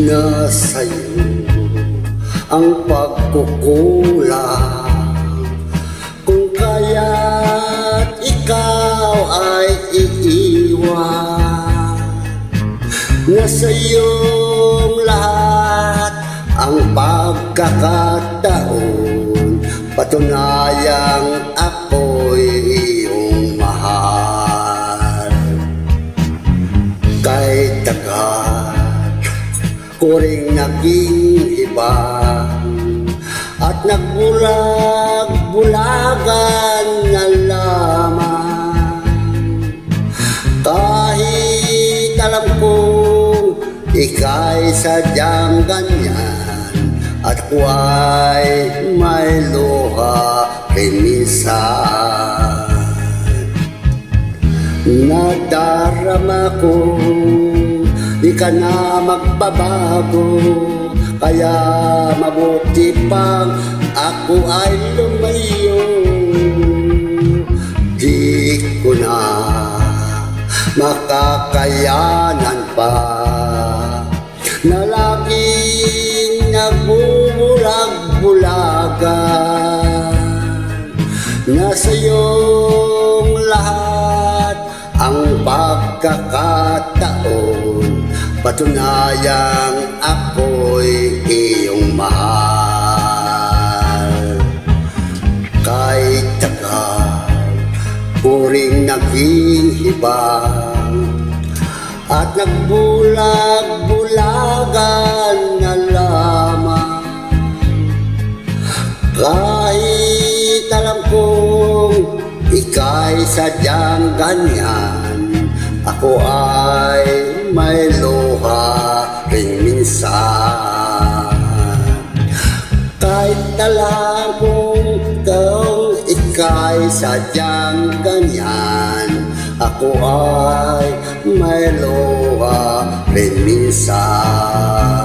Nasa'yo ang pagkukulang, kung kaya't ikaw ay iiwan. Nasa'yong lahat ang pagkakataon, patunayang ako'y iyong mahal. Kahit tagal ko ring naging ibang at nagbulag-bulagan na lamang. Kahit alam kong ika'y sadyang ganyan, at ako ay may luha rin minsan. Nadarama ko di ka na magbabago, kaya mabuti pang ako ay lumayo. Di ko na makakayanan pa na laging nagbubulag-bulagan. Nasa'yong lahat ang pagkakataon, patunayang ako'y iyong mahal. Kahit tagal ko ring naging hibang at nagbulag-bulagan na lamang. Kahit alam kong ika'y sadyang ganyan, ako ay may luha rin minsan. Kahit alam kong ika'y sadyang ganyan, ako ay may luha rin minsan.